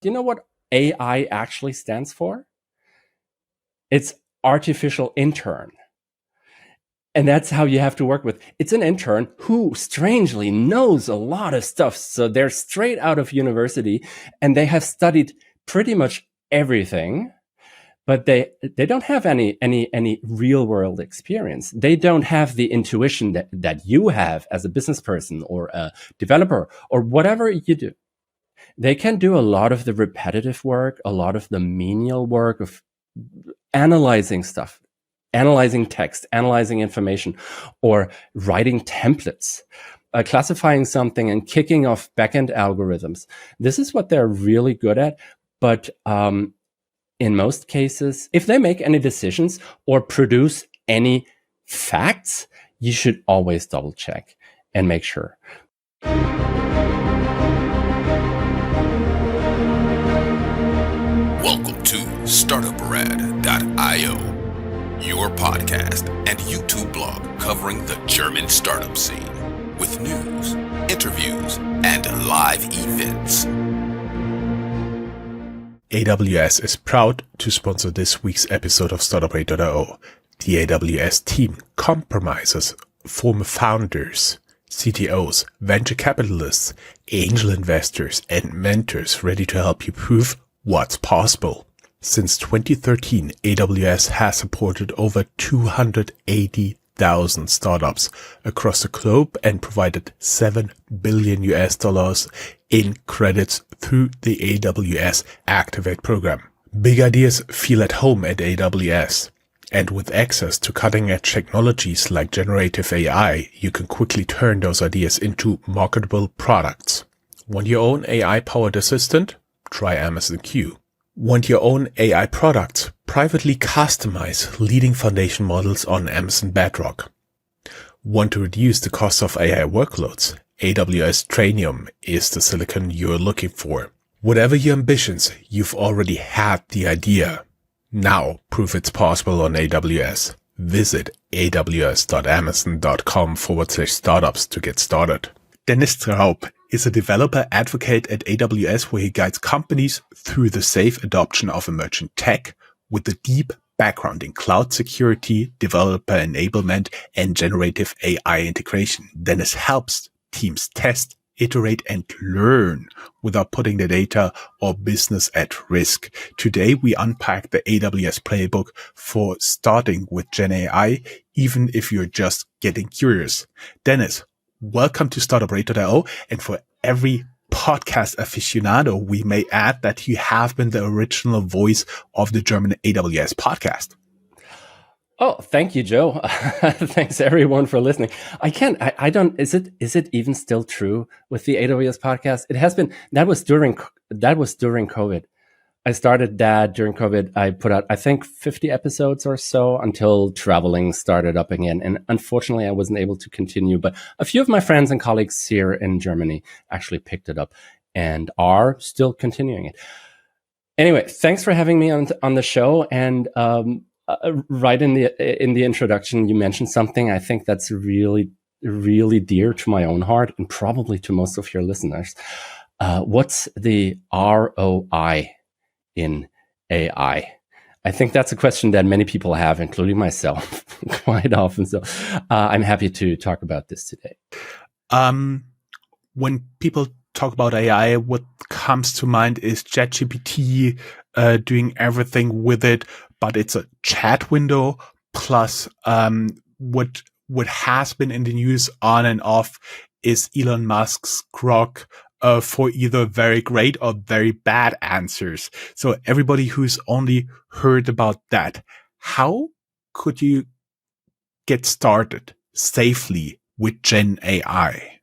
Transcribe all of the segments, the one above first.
Do you know what AI actually stands for? It's artificial intern. And that's how you have to work with. It's an intern who strangely knows a lot of stuff. So they're straight out of university and they have studied pretty much everything, but they don't have any real world experience. They don't have the intuition that you have as a business person or a developer or whatever you do. They can do a lot of the repetitive work, a lot of the menial work of analyzing stuff, analyzing text, analyzing information, or writing templates, classifying something and kicking off backend algorithms. This is what they're really good at. But in most cases, if they make any decisions or produce any facts, you should always double check and make sure. Welcome to Startuprad.io, your podcast and YouTube blog covering the German startup scene with news, interviews, and live events. AWS is proud to sponsor this week's episode of Startuprad.io. The AWS team compromises former founders, CTOs, venture capitalists, angel investors, and mentors ready to help you prove what's possible. Since 2013, AWS has supported over 280,000 startups across the globe and provided $7 billion in credits through the AWS Activate program. Big ideas feel at home at AWS. And with access to cutting-edge technologies like generative AI, you can quickly turn those ideas into marketable products. Want your own AI-powered assistant? Try Amazon Q. Want your own AI products? Privately customize leading foundation models on Amazon Bedrock. Want to reduce the cost of AI workloads? AWS Trainium is the silicon you're looking for. Whatever your ambitions, you've already had the idea. Now prove it's possible on AWS. Visit aws.amazon.com/startups to get started. Dennis Traub is a developer advocate at AWS where he guides companies through the safe adoption of emerging tech with a deep background in cloud security, developer enablement, and generative AI integration. Dennis helps teams test, iterate, and learn without putting the data or business at risk. Today, we unpack the AWS playbook for starting with GenAI, even if you're just getting curious. Dennis, welcome to Startuprad.io, and for every podcast aficionado, we may add that you have been the original voice of the German AWS podcast. Oh, thank you, Joe. Thanks everyone for listening. I don't, is it even still true with the AWS podcast? It has been, that was during COVID. I started that during COVID. I put out, I think 50 episodes or so until traveling started up again. And unfortunately, I wasn't able to continue, but a few of my friends and colleagues here in Germany actually picked it up and are still continuing it. Anyway, thanks for having me on the show. And right in the introduction, you mentioned something I think that's really, really dear to my own heart and probably to most of your listeners. What's the ROI in AI? I think that's a question that many people have, including myself, quite often. So I'm happy to talk about this today. When people talk about AI, what comes to mind is ChatGPT doing everything with it, but it's a chat window plus what has been in the news on and off is Elon Musk's Grok for either very great or very bad answers. So everybody who's only heard about that, how could you get started safely with Gen AI?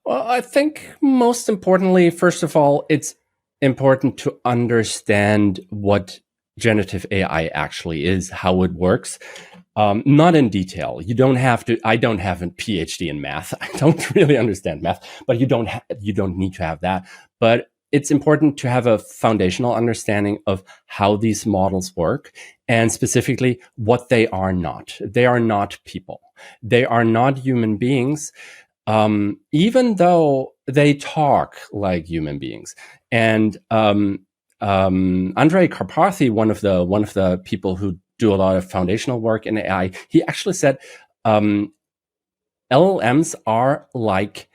Well, I think most importantly, first of all, it's important to understand what generative AI actually is, how it works. Not in detail. You don't have to. I don't have a PhD in math. I don't really understand math, but you don't need to have that. But it's important to have a foundational understanding of how these models work and specifically what they are not. They are not people. They are not human beings, even though they talk like human beings. And Andrej Karpathy, one of the people who do a lot of foundational work in AI, he actually said LLMs are like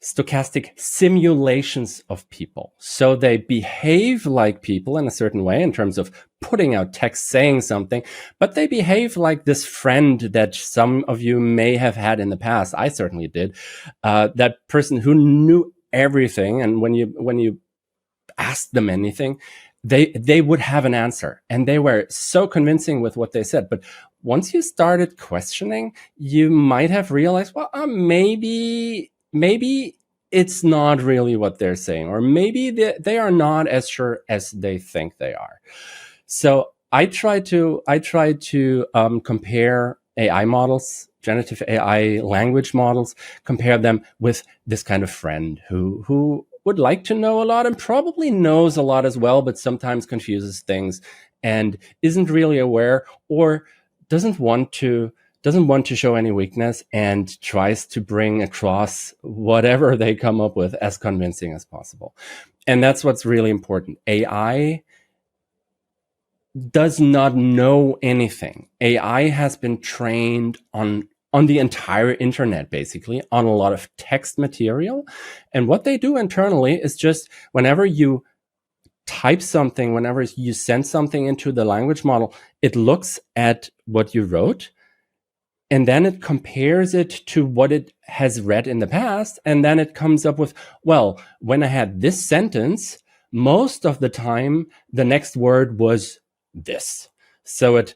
stochastic simulations of people. So they behave like people in a certain way in terms of putting out text saying something, but they behave like this friend that some of you may have had in the past. I certainly did. That person who knew everything, and when you asked them anything, they would have an answer, and they were so convincing with what they said. But once you started questioning, you might have realized, well, maybe it's not really what they're saying, or maybe they are not as sure as they think they are. So I try to compare AI models, generative AI language models, compare them with this kind of friend who would like to know a lot and probably knows a lot as well, but sometimes confuses things and isn't really aware, or doesn't want to show any weakness and tries to bring across whatever they come up with as convincing as possible. And that's what's really important. AI does not know anything. AI has been trained on the entire internet, basically, on a lot of text material. And what they do internally is just whenever you type something, whenever you send something into the language model, it looks at what you wrote, and then it compares it to what it has read in the past. And then it comes up with, well, when I had this sentence, most of the time, the next word was this. So it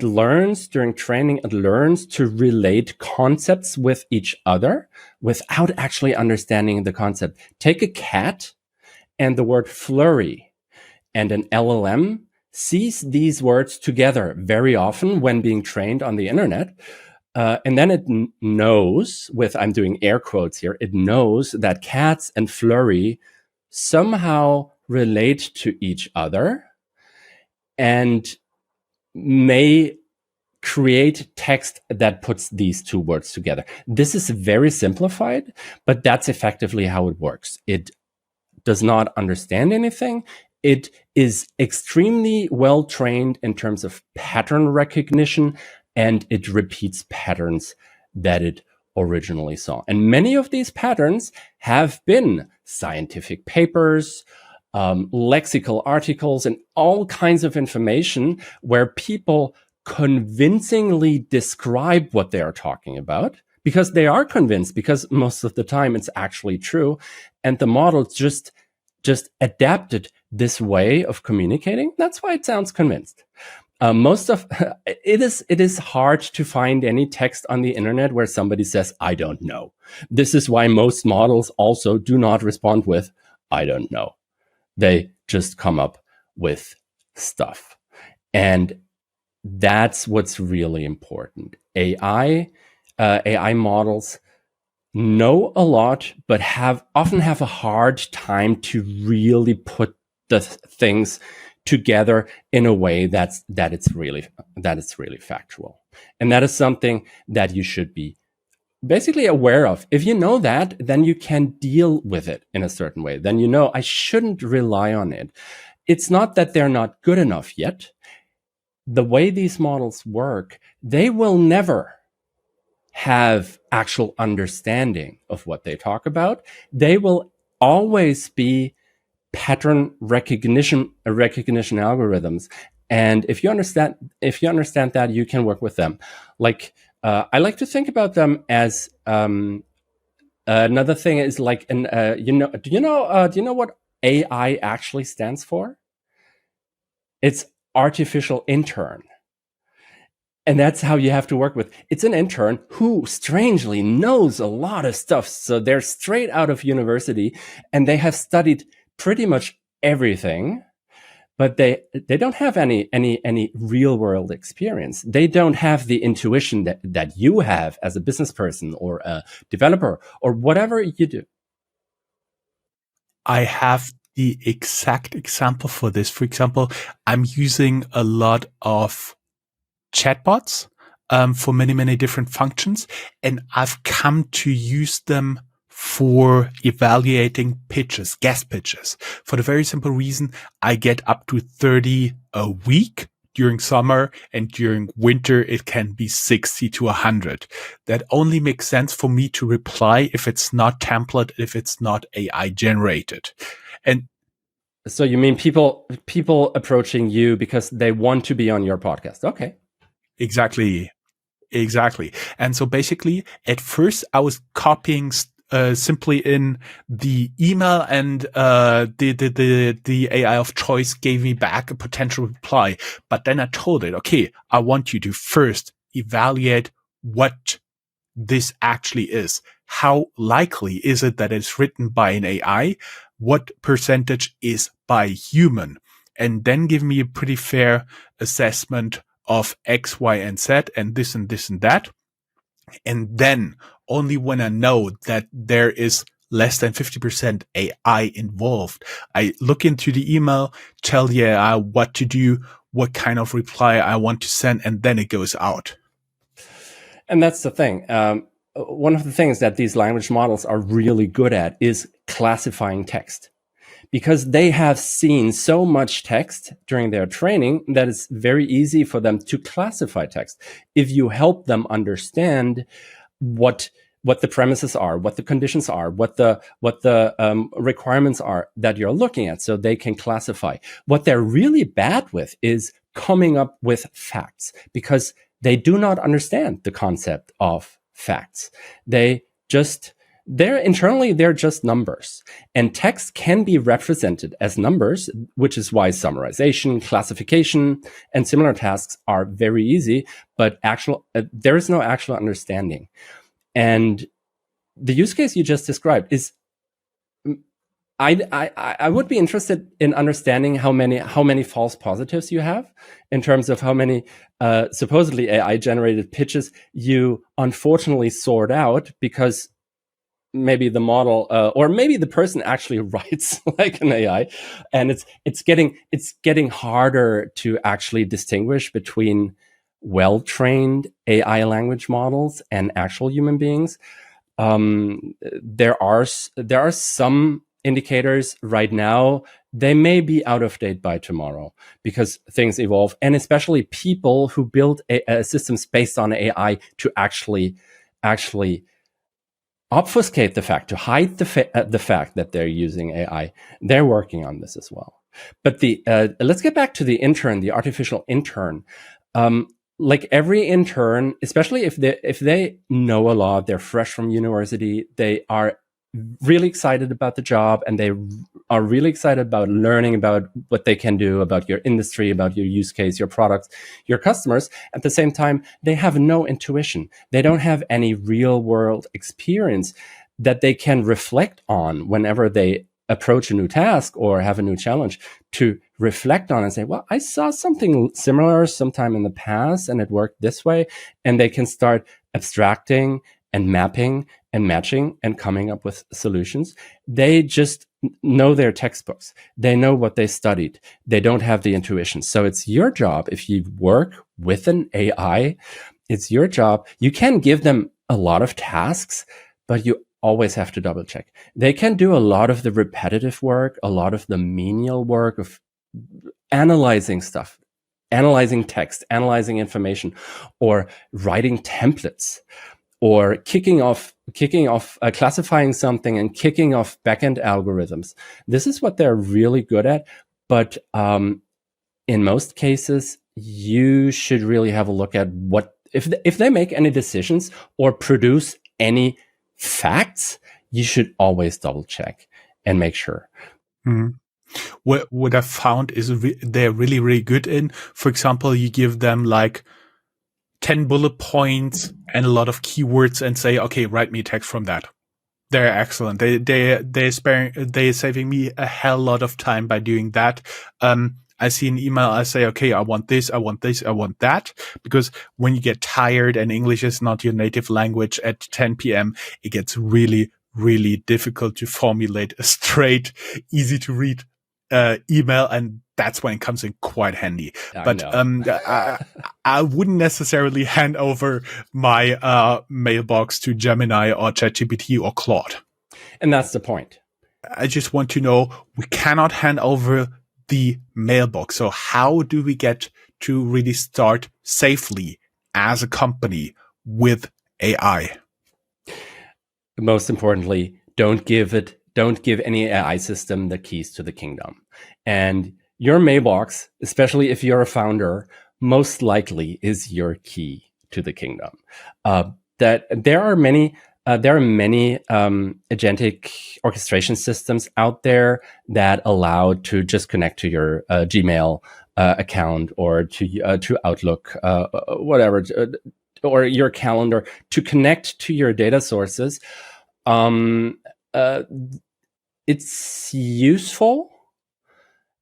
learns during training, it learns to relate concepts with each other without actually understanding the concept. Take a cat and the word flurry, and an LLM sees these words together very often when being trained on the internet. And then it knows, I'm doing air quotes here, it knows that cats and flurry somehow relate to each other and may create text that puts these two words together. This is very simplified, but that's effectively how it works. It does not understand anything. It is extremely well trained in terms of pattern recognition, and it repeats patterns that it originally saw. And many of these patterns have been scientific papers, lexical articles, and all kinds of information where people convincingly describe what they are talking about, because they are convinced, because most of the time it's actually true. And the model just adapted this way of communicating. That's why it sounds convinced. It is hard to find any text on the internet where somebody says, I don't know. This is why most models also do not respond with, I don't know. They just come up with stuff. And that's what's really important. AI models know a lot, but often have a hard time to really put the things together in a way that it's really factual. And that is something that you should be basically aware of. If you know that, then you can deal with it in a certain way. Then you know, I shouldn't rely on it. It's not that they're not good enough yet. The way these models work, they will never have actual understanding of what they talk about. They will always be pattern recognition algorithms. And if you understand that, you can work with them. Like, I like to think about them as another thing is like do you know what AI actually stands for? It's artificial intern. And that's how you have to work with. It's an intern who strangely knows a lot of stuff. So they're straight out of university and they have studied pretty much everything, but they don't have any real world experience. They don't have the intuition that you have as a business person or a developer or whatever you do. I have the exact example for this. For example, I'm using a lot of chatbots for many different functions, and I've come to use them for evaluating pitches, guest pitches, for the very simple reason I get up to 30 a week during summer, and during winter it can be 60 to 100. That only makes sense for me to reply if it's not template, if it's not AI generated. And so you mean people approaching you because they want to be on your podcast? Okay. Exactly. And so basically, at first I was copying simply in the email, and the AI of choice gave me back a potential reply. But then I told it, okay, I want you to first evaluate what this actually is. How likely is it that it's written by an AI? What percentage is by human? And then give me a pretty fair assessment of X, Y, and Z, and this and this and that. And then only when I know that there is less than 50% AI involved, I look into the email, tell the AI what to do, what kind of reply I want to send, and then it goes out. And that's the thing. One of the things that these language models are really good at is classifying text, because they have seen so much text during their training that it's very easy for them to classify text. If you help them understand what the premises are, what the conditions are, what the requirements are that you're looking at, so they can classify. What they're really bad with is coming up with facts, because they do not understand the concept of facts. They're just numbers, and text can be represented as numbers, which is why summarization, classification, and similar tasks are very easy, but there is no actual understanding. And the use case you just described is, I would be interested in understanding how many false positives you have, in terms of how many supposedly AI generated pitches you unfortunately sort out because maybe the model or maybe the person actually writes like an AI, and it's getting harder to actually distinguish between well-trained AI language models and actual human beings. There are some indicators right now. They may be out of date by tomorrow because things evolve, and especially people who build systems based on AI to actually obfuscate the fact, to hide the fact that they're using AI. They're working on this as well. But let's get back to the intern, the artificial intern. Like every intern, especially if they know a lot, they're fresh from university, they are really excited about the job, and they are really excited about learning about what they can do, about your industry, about your use case, your products, your customers. At the same time, they have no intuition. They don't have any real world experience that they can reflect on whenever they approach a new task or have a new challenge, to reflect on and say, well, I saw something similar sometime in the past and it worked this way. And they can start abstracting and mapping and matching and coming up with solutions. They just know their textbooks. They know what they studied. They don't have the intuition. So it's your job, if you work with an AI, it's your job. You can give them a lot of tasks, but you always have to double check. They can do a lot of the repetitive work, a lot of the menial work of analyzing stuff, analyzing text, analyzing information, or writing templates, or classifying something and kicking off backend algorithms. This is what they're really good at. But in most cases, you should really have a look at what, if they make any decisions or produce any facts, you should always double check and make sure. Mm-hmm. What I've found is they're really, really good in, for example, you give them like 10 bullet points and a lot of keywords and say, okay, write me text from that. They're excellent. They're saving me a hell lot of time by doing that. I see an email, I say, okay, I want this, I want this, I want that. Because when you get tired and English is not your native language at 10 p.m., it gets really, really difficult to formulate a straight, easy to read email, and that's when it comes in quite handy. I wouldn't necessarily hand over my mailbox to Gemini or ChatGPT or Claude. And that's the point. I just want to know, we cannot hand over the mailbox. So how do we get to really start safely as a company with AI? Most importantly, don't give any AI system the keys to the kingdom. And your mailbox, especially if you're a founder, most likely is your key to the kingdom. That there are many agentic orchestration systems out there that allow to just connect to your Gmail account or to Outlook, whatever, or your calendar, to connect to your data sources. It's useful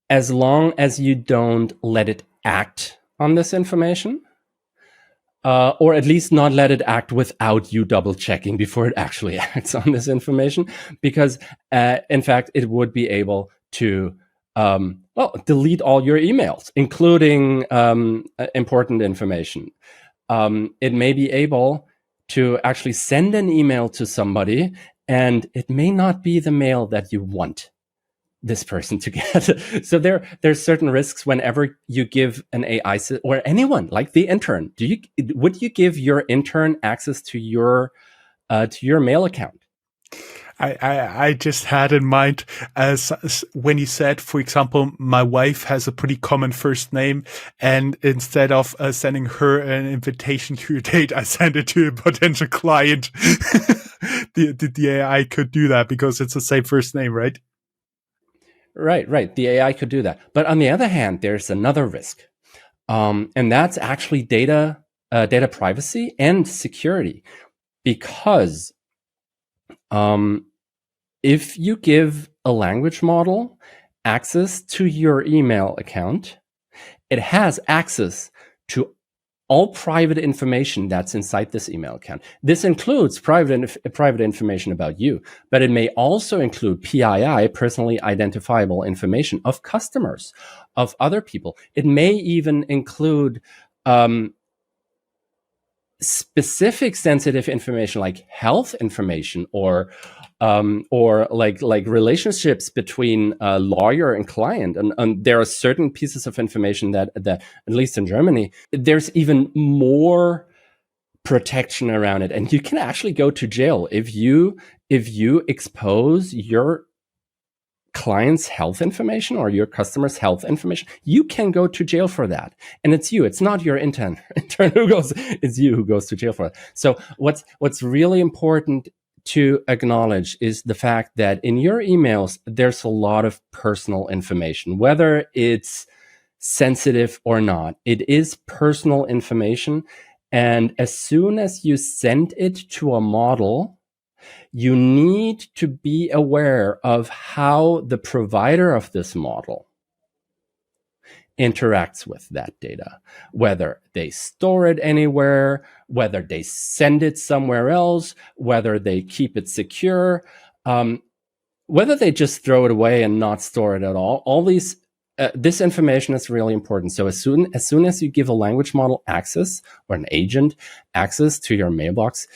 as long as you don't let it act on this information. Or at least not let it act without you double checking before it actually acts on this information, because in fact, it would be able to delete all your emails, including important information. It may be able to actually send an email to somebody, and it may not be the mail that you want this person to get. So there's certain risks whenever you give an AI or anyone, like the intern. Would you give your intern access to your mail account? I just had in mind as when you said, for example, my wife has a pretty common first name, and instead of sending her an invitation to a date, I send it to a potential client. The AI could do that because it's the same first name, right? Right. The AI could do that. But on the other hand, there's another risk. And that's actually data privacy and security. Because if you give a language model access to your email account, it has access to all private information that's inside this email account. This includes private information about you, but it may also include PII, personally identifiable information, of customers, of other people. It may even include specific sensitive information like health information or like relationships between a lawyer and client. And there are certain pieces of information that at least in Germany, there's even more protection around it. And you can actually go to jail if you expose your client's health information or your customer's health information. You can go to jail for that. And it's you. It's not your intern who goes, it's you who goes to jail for it. So what's really important to acknowledge is the fact that in your emails, there's a lot of personal information, whether it's sensitive or not. It is personal information. And as soon as you send it to a model, you need to be aware of how the provider of this model interacts with that data, whether they store it anywhere, whether they send it somewhere else, whether they keep it secure, whether they just throw it away and not store it at all. All these, this information is really important. So as soon as you give a language model access or an agent access to your mailbox,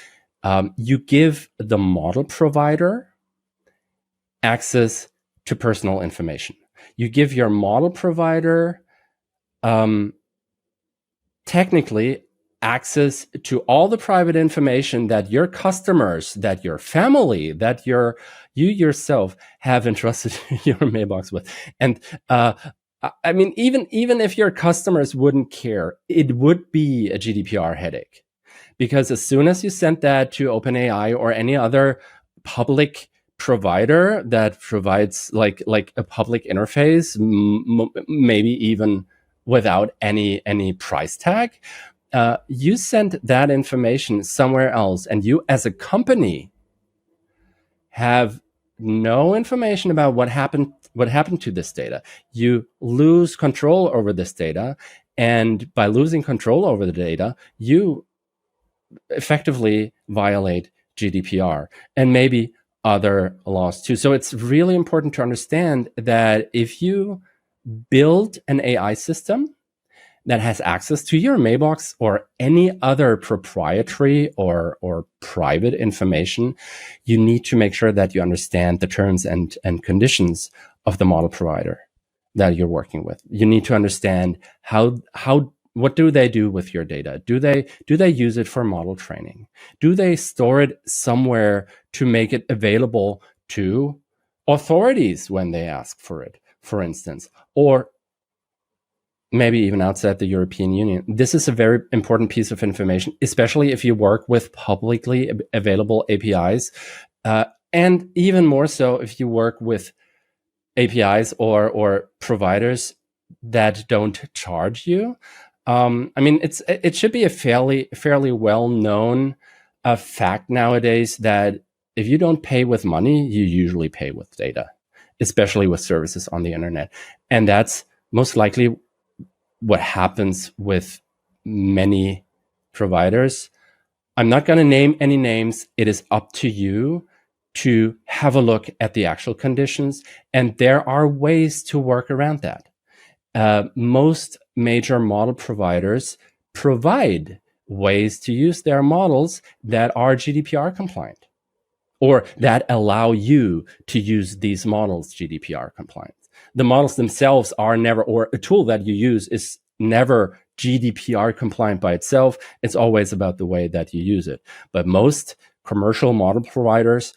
you give the model provider access to personal information. You give your model provider technically access to all the private information that your customers, that your family, that you yourself have entrusted your mailbox with. And I mean, even if your customers wouldn't care, it would be a GDPR headache. Because as soon as you send that to OpenAI or any other public provider that provides like a public interface, maybe even without any price tag, you send that information somewhere else, and you as a company have no information about what happened to this data. You lose control over this data, and by losing control over the data, you effectively violate GDPR and maybe other laws too. So it's really important to understand that if you build an AI system that has access to your mailbox or any other proprietary or private information, you need to make sure that you understand the terms and conditions of the model provider that you're working with. You need to understand what do they do with your data? Do they use it for model training? Do they store it somewhere to make it available to authorities when they ask for it, for instance, or maybe even outside the European Union? This is a very important piece of information, especially if you work with publicly available APIs, and even more so if you work with APIs or providers that don't charge you. It should be a fairly well known fact nowadays that if you don't pay with money, you usually pay with data, especially with services on the internet, and that's most likely what happens with many providers. I'm not going to name any names. It is up to you to have a look at the actual conditions, and there are ways to work around that. Most major model providers provide ways to use their models that are GDPR compliant, or that allow you to use these models GDPR compliant. The models themselves are never, or a tool that you use is never GDPR compliant by itself. It's always about the way that you use it. But most commercial model providers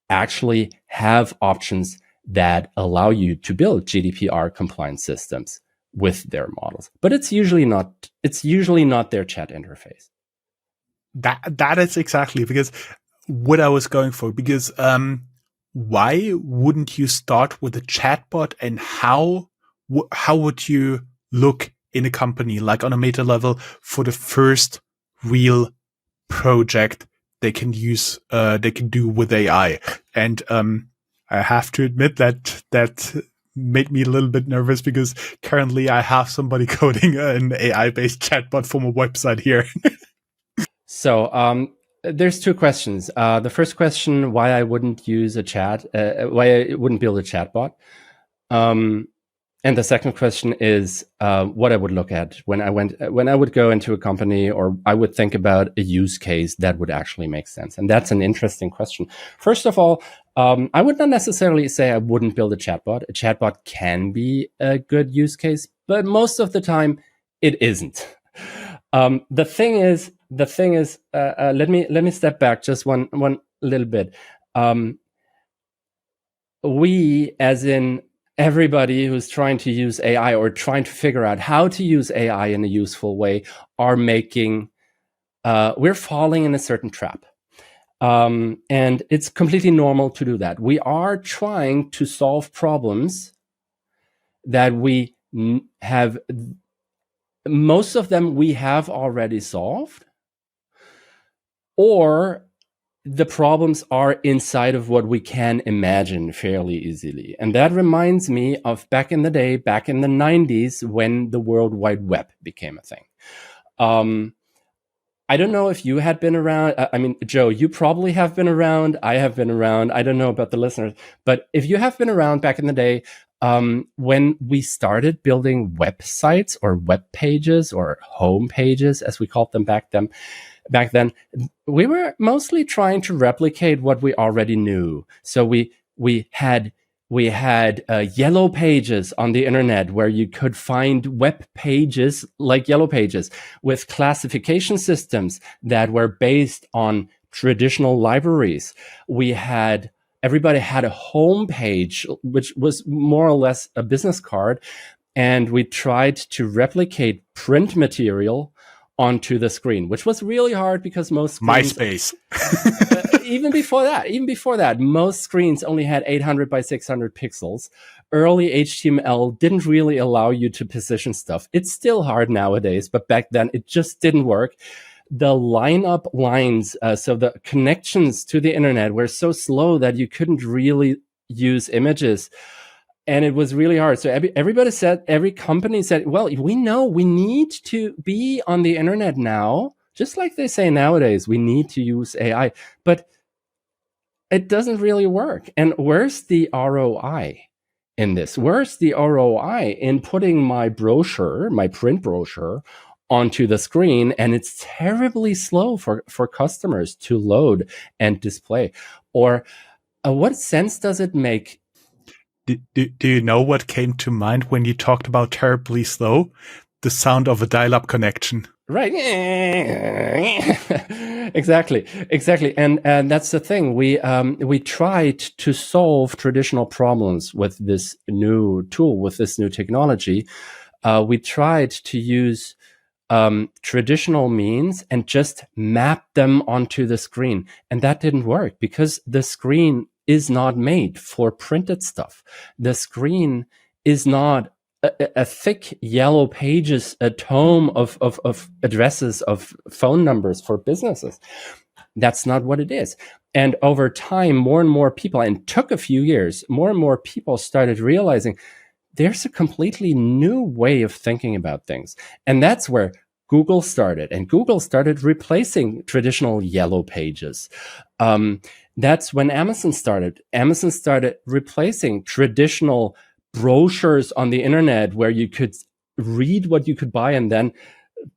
actually have options that allow you to build GDPR compliant systems with their models. But it's usually not their chat interface. That is exactly because what I was going for, because why wouldn't you start with a chatbot, and how would you look in a company, like on a meta level, for the first real project they can use, they can do with AI? And I have to admit that made me a little bit nervous, because currently I have somebody coding an AI-based chatbot for my website here. So there's two questions. The first question, why I wouldn't use why I wouldn't build a chatbot. And the second question is what I would look at when I would go into a company, or I would think about a use case that would actually make sense. And that's an interesting question. First of all, I would not necessarily say I wouldn't build a chatbot. A chatbot can be a good use case, but most of the time it isn't. The thing is, let me step back just one little bit. We, as in everybody who's trying to use AI or trying to figure out how to use AI in a useful way, are we're falling in a certain trap. And it's completely normal to do that. We are trying to solve problems that we have, most of them we have already solved, or the problems are inside of what we can imagine fairly easily. And that reminds me of back in the day, back in the 90s, when the World Wide Web became a thing. I don't know if you had been around. Joe, you probably have been around. I have been around. I don't know about the listeners, but if you have been around back in the day, when we started building websites or web pages or home pages, as we called them back then, we were mostly trying to replicate what we already knew. So we had yellow pages on the internet where you could find web pages like yellow pages with classification systems that were based on traditional libraries. Everybody had a home page, which was more or less a business card. And we tried to replicate print material onto the screen, which was really hard because most screens, MySpace. even before that, most screens only had 800 by 600 pixels. Early HTML didn't really allow you to position stuff. It's still hard nowadays, but back then it just didn't work. The lineup lines, so the connections to the internet were so slow that you couldn't really use images. And it was really hard. So every company said, well, we know we need to be on the internet now, just like they say nowadays, we need to use AI, but it doesn't really work. And where's the ROI? in this? Where's the ROI in putting my brochure, my print brochure, onto the screen, and it's terribly slow for customers to load and display? Or what sense does it make? Do you know what came to mind when you talked about terribly slow? The sound of a dial-up connection. Right. Exactly. And that's the thing. We tried to solve traditional problems with this new tool, with this new technology. We tried to use traditional means and just map them onto the screen. And that didn't work because the screen is not made for printed stuff. The screen is not a thick yellow pages, a tome of addresses, of phone numbers for businesses. That's not what it is. And over time, more and more people, and it took a few years, more and more people started realizing there's a completely new way of thinking about things. And that's where Google started. And Google started replacing traditional yellow pages. That's when Amazon started. Amazon started replacing traditional brochures on the internet where you could read what you could buy and then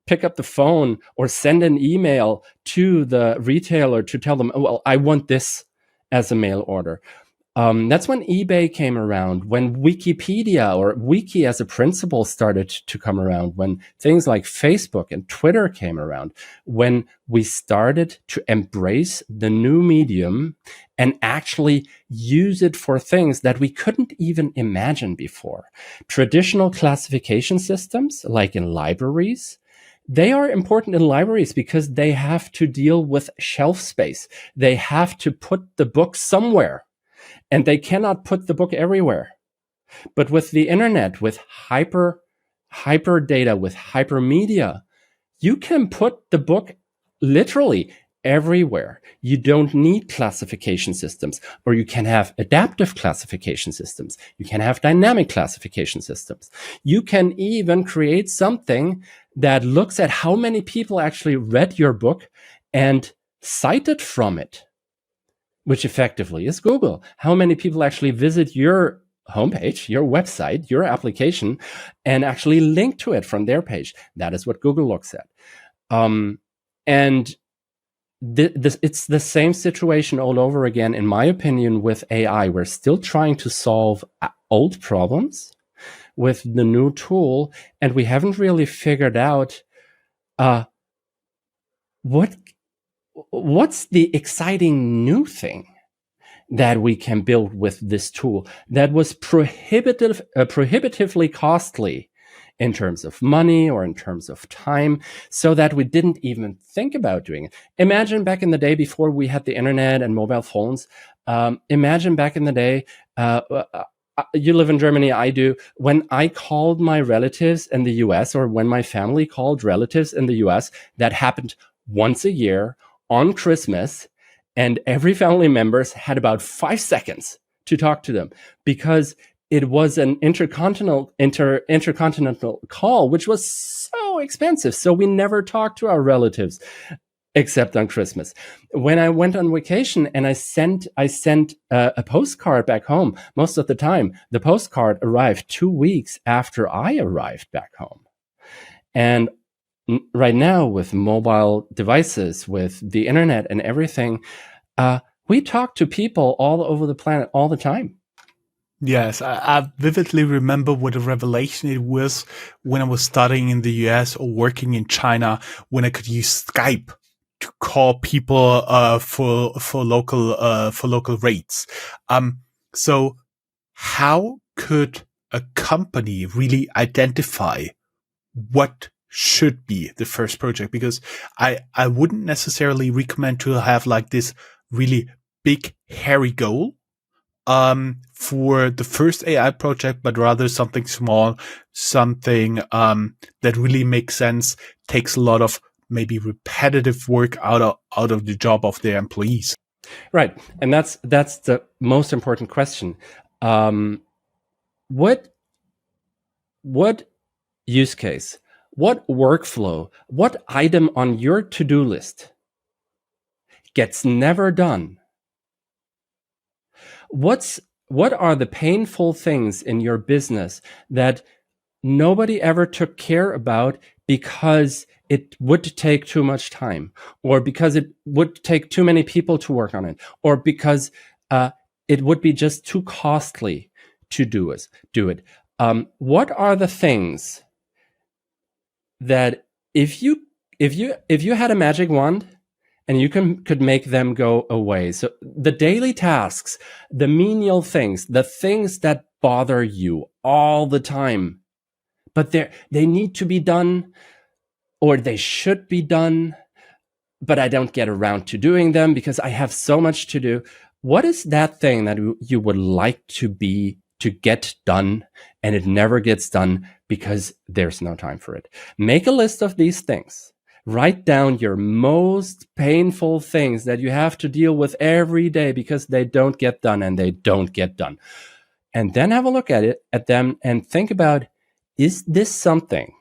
pick up the phone or send an email to the retailer to tell them, oh, well, I want this as a mail order. That's when eBay came around, when Wikipedia or Wiki as a principle started to come around, when things like Facebook and Twitter came around, when we started to embrace the new medium and actually use it for things that we couldn't even imagine before. Traditional classification systems, like in libraries, they are important in libraries because they have to deal with shelf space. They have to put the book somewhere. And they cannot put the book everywhere. But with the internet, with hyper data, with hypermedia, you can put the book literally everywhere. You don't need classification systems, or you can have adaptive classification systems. You can have dynamic classification systems. You can even create something that looks at how many people actually read your book and cited from it, which effectively is Google. How many people actually visit your homepage, your website, your application, and actually link to it from their page? That is what Google looks at. And it's the same situation all over again, in my opinion, with AI. We're still trying to solve old problems with the new tool, and we haven't really figured out what's the exciting new thing that we can build with this tool that was prohibitively costly in terms of money or in terms of time, so that we didn't even think about doing it. Imagine back in the day before we had the internet and mobile phones. Imagine back in the day, you live in Germany, I do. When I called my relatives in the US, or when my family called relatives in the US, that happened once a year on Christmas, and every family members had about 5 seconds to talk to them because it was an intercontinental call, which was so expensive. So we never talked to our relatives except on Christmas. When I went on vacation and I sent a postcard back home, most of the time the postcard arrived 2 weeks after I arrived back home. And right now, with mobile devices, with the internet and everything, we talk to people all over the planet all the time. Yes, I vividly remember what a revelation it was when I was studying in the US or working in China, when I could use Skype to call people for local rates. So how could a company really identify what should be the first project? Because I wouldn't necessarily recommend to have like this really big hairy goal for the first AI project, but rather something small, something that really makes sense, takes a lot of maybe repetitive work out of the job of their employees. Right, and that's the most important question. What use case, what workflow, what item on your to-do list gets never done? What's what are the painful things in your business that nobody ever took care about because it would take too much time, or because it would take too many people to work on it, or because it would be just too costly to do it. What are the things that if you had a magic wand and you could make them go away? So the daily tasks, the menial things, the things that bother you all the time, but they need to be done, or they should be done, but I don't get around to doing them because I have so much to do. What is that thing that you would like to get done, and it never gets done because there's no time for it? Make a list of these things. Write down your most painful things that you have to deal with every day because they don't get done, and they don't get done. And then have a look at them and think about, is this something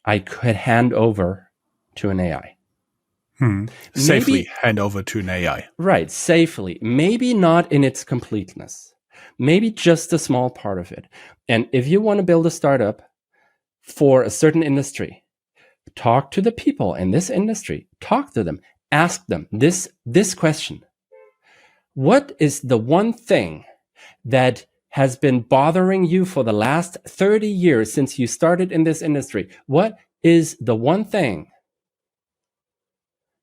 I could hand over to an AI? Safely hand over to an AI. Right, safely. Maybe not in its completeness. Maybe just a small part of it. And if you want to build a startup for a certain industry, talk to the people in this industry. Talk to them. Ask them this question. What is the one thing that has been bothering you for the last 30 years since you started in this industry? What is the one thing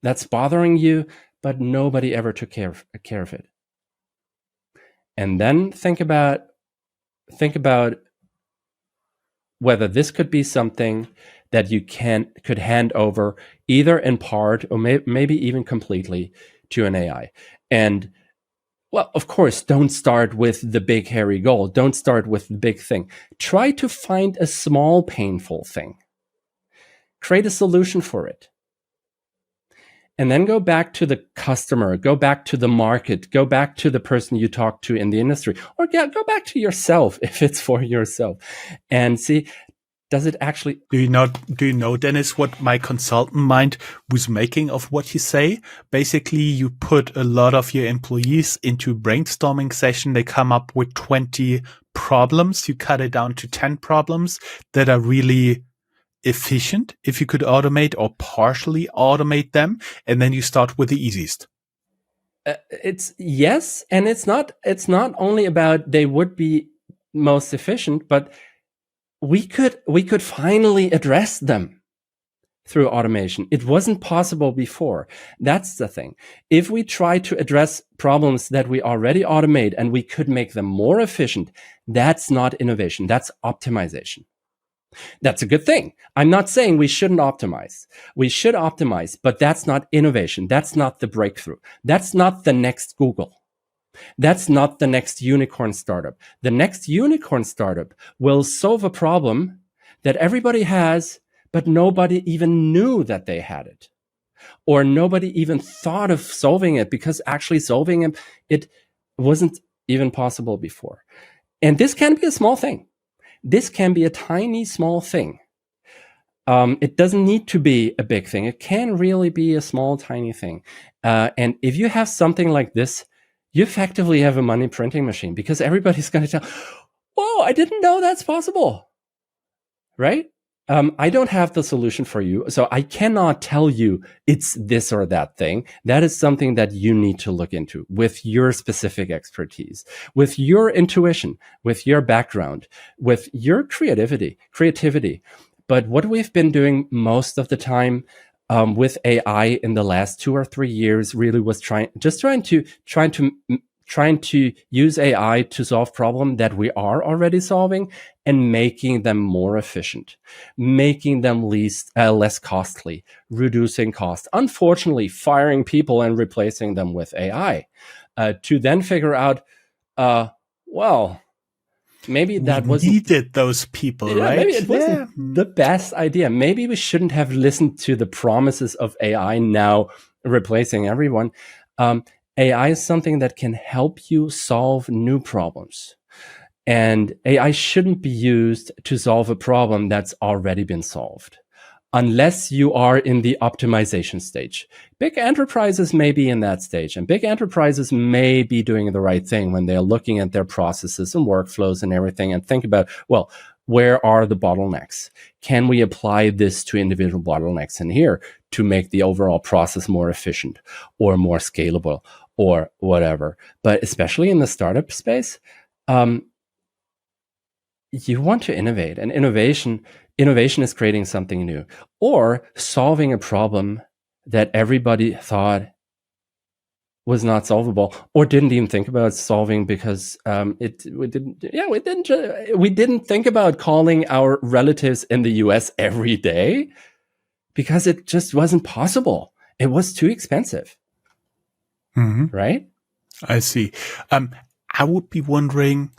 that's bothering you, but nobody ever took care of it? And then think about whether this could be something that you could hand over either in part or maybe even completely to an AI. And well, of course, don't start with the big hairy goal. Don't start with the big thing. Try to find a small painful thing. Create a solution for it. And then go back to the customer, go back to the market, go back to the person you talk to in the industry, or go back to yourself if it's for yourself, and see, does it actually... Do you know, Dennis, what my consultant mind was making of what you say? Basically, you put a lot of your employees into brainstorming session. They come up with 20 problems. You cut it down to 10 problems that are really efficient if you could automate or partially automate them. And then you start with the easiest. It's yes. And it's not only about they would be most efficient, but we could finally address them through automation. It wasn't possible before. That's the thing. If we try to address problems that we already automate and we could make them more efficient, that's not innovation. That's optimization. That's a good thing. I'm not saying we shouldn't optimize. We should optimize, but that's not innovation. That's not the breakthrough. That's not the next Google. That's not the next unicorn startup. The next unicorn startup will solve a problem that everybody has, but nobody even knew that they had it. Or nobody even thought of solving it because actually solving it wasn't even possible before. And this can be a small thing. This can be a tiny, small thing. It doesn't need to be a big thing. It can really be a small, tiny thing. And if you have something like this, you effectively have a money printing machine because everybody's going to tell, whoa, I didn't know that's possible. Right? I don't have the solution for you. So I cannot tell you it's this or that thing. That is something that you need to look into with your specific expertise, with your intuition, with your background, with your creativity. But what we've been doing most of the time with AI in the last 2 or 3 years really was trying to use AI to solve problems that we are already solving and making them more efficient, making them less costly, reducing cost. Unfortunately, firing people and replacing them with AI to then figure out, maybe that wasn't needed those people, right? Maybe it wasn't the best idea. Maybe we shouldn't have listened to the promises of AI now replacing everyone. AI is something that can help you solve new problems. And AI shouldn't be used to solve a problem that's already been solved. unless you are in the optimization stage. Big enterprises may be in that stage, and big enterprises may be doing the right thing when they're looking at their processes and workflows and everything and think about, well, where are the bottlenecks? Can we apply this to individual bottlenecks in here to make the overall process more efficient or more scalable or whatever? But especially in the startup space, you want to innovate, and innovation is creating something new or solving a problem that everybody thought was not solvable or didn't even think about solving because we didn't think about calling our relatives in the US every day because it just wasn't possible. It was too expensive. Right? I see. I would be wondering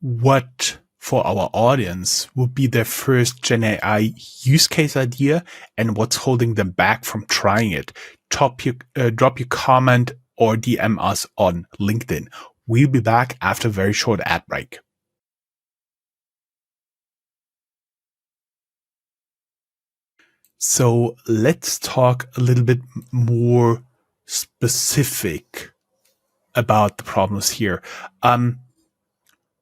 what for our audience would be their first GenAI use case idea and what's holding them back from trying it. Drop your comment or DM us on LinkedIn. We'll be back after a very short ad break. So let's talk a little bit more specific about the problems here.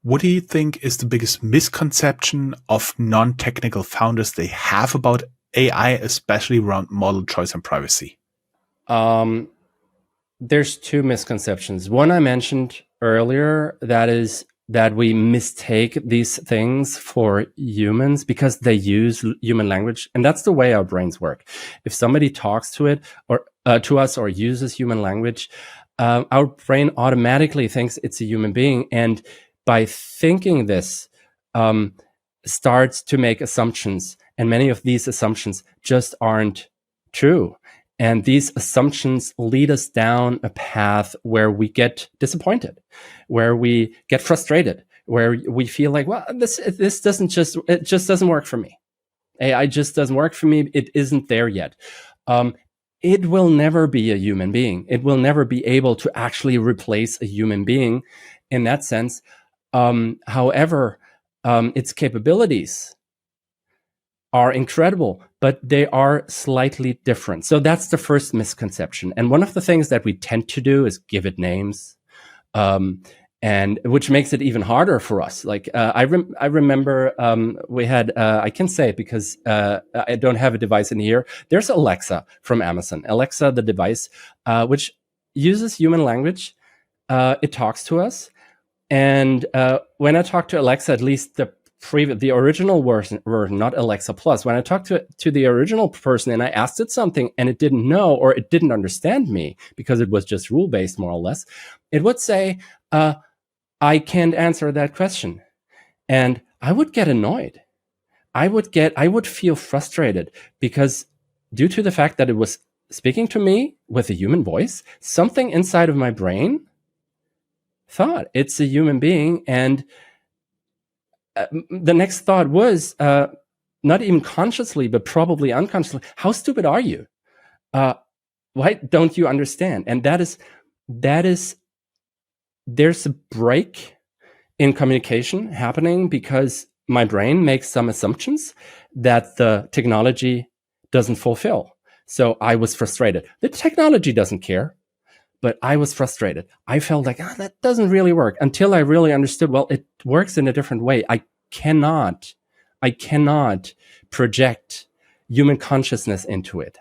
What do you think is the biggest misconception of non-technical founders they have about AI, especially around model choice and privacy? There's two misconceptions. One I mentioned earlier, that is that we mistake these things for humans because they use human language, and that's the way our brains work. If somebody talks to it or to us or uses human language, our brain automatically thinks it's a human being, and by thinking this, starts to make assumptions, and many of these assumptions just aren't true. And these assumptions lead us down a path where we get disappointed, where we get frustrated, where we feel like, well, this just doesn't work for me. AI just doesn't work for me. It isn't there yet. It will never be a human being. It will never be able to actually replace a human being in that sense. However, its capabilities are incredible, but they are slightly different. So that's the first misconception. And one of the things that we tend to do is give it names, and which makes it even harder for us. Like I remember we had, I can say it because I don't have a device in here. There's Alexa from Amazon. Alexa, the device, which uses human language. It talks to us. And when I talk to Alexa, at least the original version, not Alexa Plus, when I talked to the original person and I asked it something and it didn't know or it didn't understand me because it was just rule-based more or less, it would say, I can't answer that question. And I would get annoyed. I would feel frustrated because due to the fact that it was speaking to me with a human voice, something inside of my brain thought it's a human being. And the next thought was, not even consciously, but probably unconsciously, how stupid are you? Why don't you understand? And that is, there's a break in communication happening because my brain makes some assumptions that the technology doesn't fulfill. So I was frustrated. The technology doesn't care. But I was frustrated. I felt like, that doesn't really work, until I really understood, well, it works in a different way. I cannot project human consciousness into it.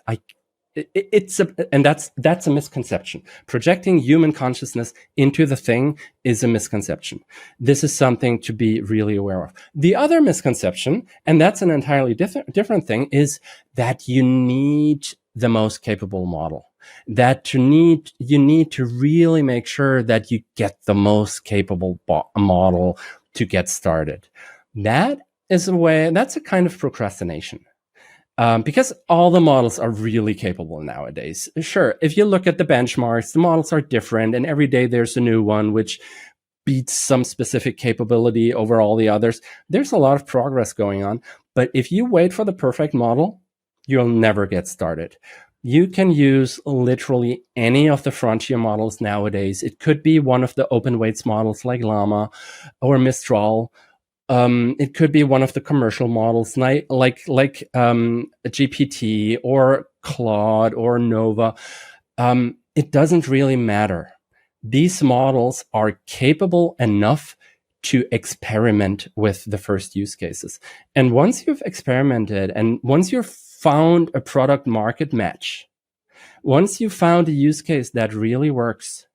And that's a misconception. Projecting human consciousness into the thing is a misconception. This is something to be really aware of. The other misconception, and that's an entirely different thing, is that you need the most capable model. That you need to really make sure that you get the most capable model to get started. That's a kind of procrastination. Because all the models are really capable nowadays. Sure, if you look at the benchmarks, the models are different, and every day there's a new one which beats some specific capability over all the others. There's a lot of progress going on. But if you wait for the perfect model, you'll never get started. You can use literally any of the frontier models nowadays. It could be one of the open weights models like Llama or Mistral It could be one of the commercial models, like GPT or Claude or Nova. It doesn't really matter. These models are capable enough to experiment with the first use cases. And once you've experimented and once you've found a product market match, once you've found a use case that really works,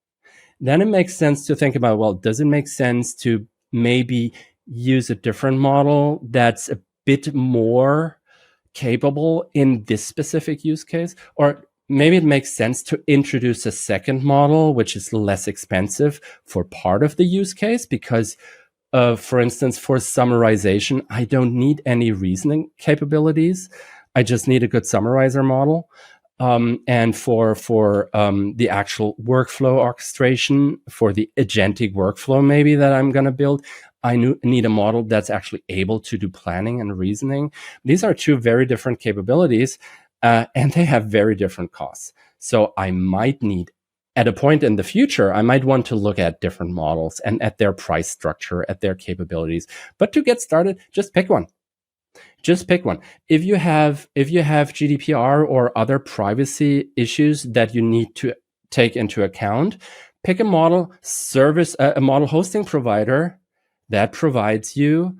then it makes sense to think about, well, does it make sense to maybe use a different model that's a bit more capable in this specific use case? Or maybe it makes sense to introduce a second model, which is less expensive for part of the use case, because for instance, for summarization, I don't need any reasoning capabilities. I just need a good summarizer model. And for the actual workflow orchestration, for the agentic workflow maybe that I'm going to build, I need a model that's actually able to do planning and reasoning. These are two very different capabilities, and they have very different costs. So I might need, at a point in the future, I might want to look at different models and at their price structure, at their capabilities. But to get started, just pick one. Just pick one. If you have GDPR or other privacy issues that you need to take into account, pick a model service, a model hosting provider that provides you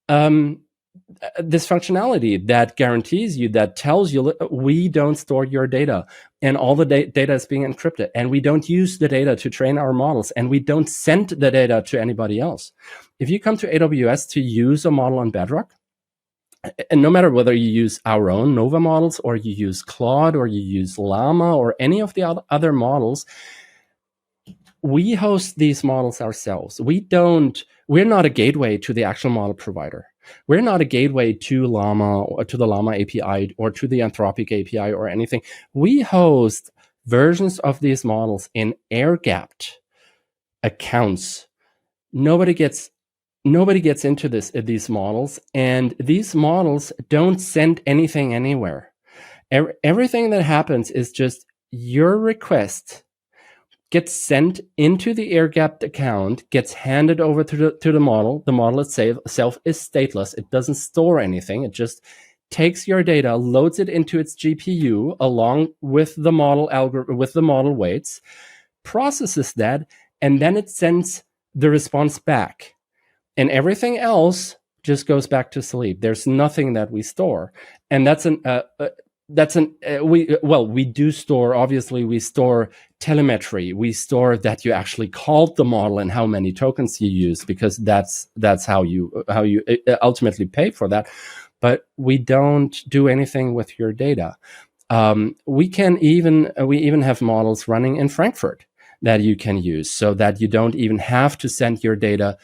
this functionality, that guarantees you, that tells you, we don't store your data, and all the data is being encrypted, and we don't use the data to train our models, and we don't send the data to anybody else. If you come to AWS to use a model on Bedrock, and no matter whether you use our own Nova models or you use Claude or you use Llama or any of the other models, we host these models ourselves. We're not a gateway to the actual model provider. We're not a gateway to Llama or to the Llama API or to the Anthropic API or anything. We host versions of these models in air-gapped accounts. Nobody gets into these models, and these models don't send anything anywhere. Everything that happens is just your request gets sent into the air-gapped account, gets handed over to the model. The model itself is stateless. It doesn't store anything. It just takes your data, loads it into its GPU along with the model algorithm, with the model weights, processes that, and then it sends the response back. And everything else just goes back to sleep. There's nothing that we store. And we do store, obviously, we store telemetry. We store that you actually called the model and how many tokens you use, because that's how you ultimately pay for that. But we don't do anything with your data. We even have models running in Frankfurt that you can use, so that you don't even have to send your data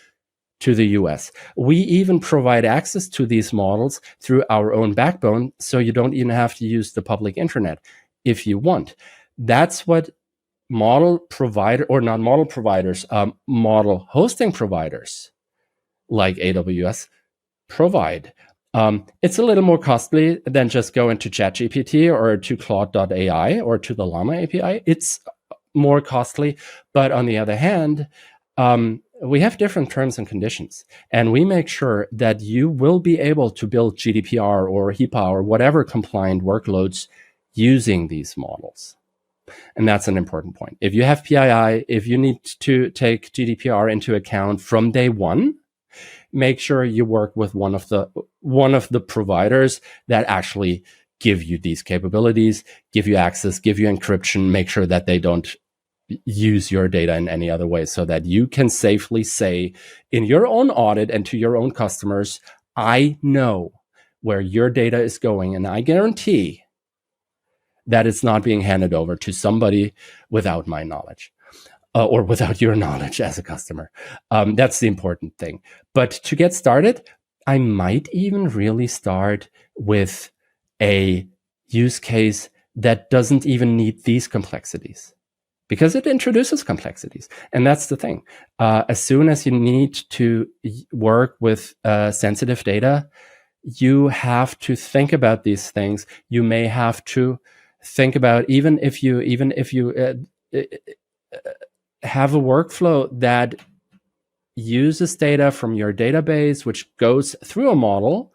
to the US. We even provide access to these models through our own backbone, so you don't even have to use the public internet if you want. That's what model hosting providers like AWS provide. It's a little more costly than just going to ChatGPT or to Claude.ai or to the Llama API. It's more costly, but on the other hand, we have different terms and conditions, and we make sure that you will be able to build GDPR or HIPAA or whatever compliant workloads using these models. And that's an important point. If you have PII, if you need to take GDPR into account from day one, make sure you work with one of the providers that actually give you these capabilities, give you access, give you encryption, make sure that they don't use your data in any other way, so that you can safely say in your own audit and to your own customers, I know where your data is going, and I guarantee that it's not being handed over to somebody without my knowledge or without your knowledge as a customer. That's the important thing. But to get started, I might even really start with a use case that doesn't even need these complexities, because it introduces complexities. And that's the thing. As soon as you need to work with sensitive data, you have to think about these things. You may have to think about, even if you have a workflow that uses data from your database, which goes through a model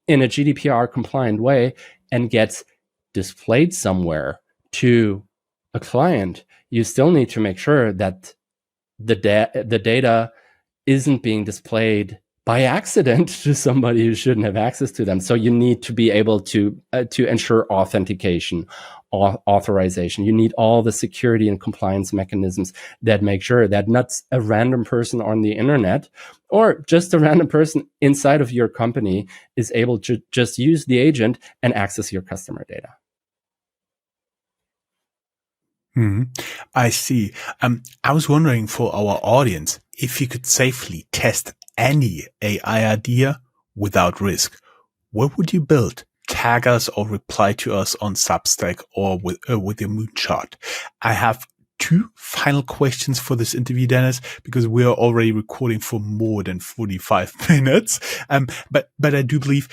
in a GDPR compliant way and gets displayed somewhere to a client, you still need to make sure that the data isn't being displayed by accident to somebody who shouldn't have access to them. So you need to be able to ensure authentication, authorization. You need all the security and compliance mechanisms that make sure that not a random person on the internet or just a random person inside of your company is able to just use the agent and access your customer data. I see. I was wondering for our audience, if you could safely test any AI idea without risk, what would you build? Tag us or reply to us on Substack or with your moonshot. I have 2 final questions for this interview, Dennis, because we are already recording for more than 45 minutes. But I do believe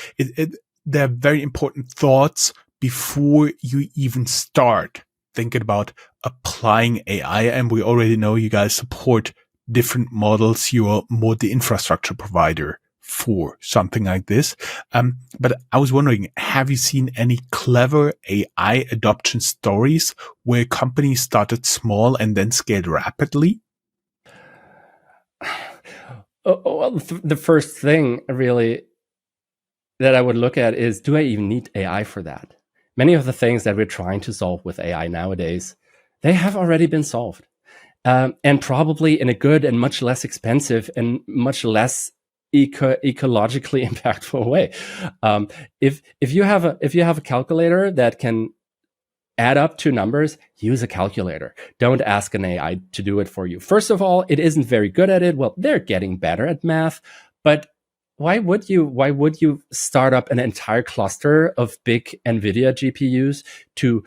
there are very important thoughts before you even start thinking about applying AI. And we already know you guys support different models. You are more the infrastructure provider for something like this. But I was wondering, have you seen any clever AI adoption stories where companies started small and then scaled rapidly? Well, the first thing really that I would look at is, do I even need AI for that? Many of the things that we're trying to solve with AI nowadays, they have already been solved. And probably in a good and much less expensive and much less ecologically impactful way. If you have a calculator that can add up 2 numbers, use a calculator. Don't ask an AI to do it for you. First of all, it isn't very good at it. Well, they're getting better at math, but why would you start up an entire cluster of big NVIDIA GPUs to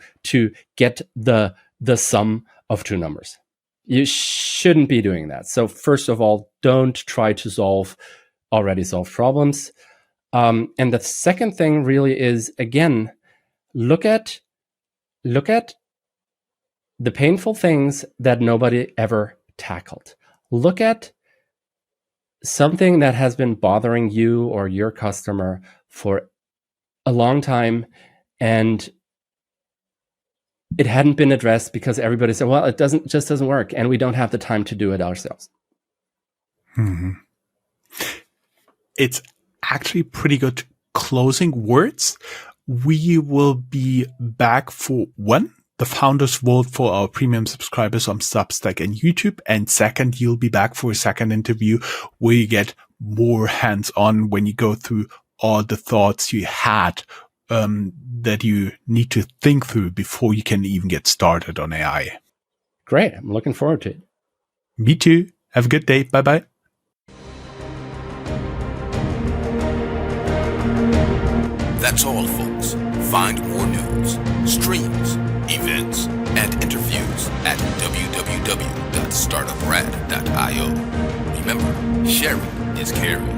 get the sum of 2 numbers? You shouldn't be doing that. So first of all, don't try to solve already solved problems. And the second thing really is, again, look at the painful things that nobody ever tackled. Look at something that has been bothering you or your customer for a long time, and it hadn't been addressed because everybody said, well, it just doesn't work, and we don't have the time to do it ourselves. It's actually pretty good closing words. We will be back for 1, the founders vote for our premium subscribers on Substack and YouTube. And 2nd, you'll be back for a 2nd interview where you get more hands-on when you go through all the thoughts you had that you need to think through before you can even get started on AI. Great. I'm looking forward to it. Me too. Have a good day. Bye-bye. That's all, folks. Find more news, streams, events, and interviews at www.startuprad.io. Remember, sharing is caring.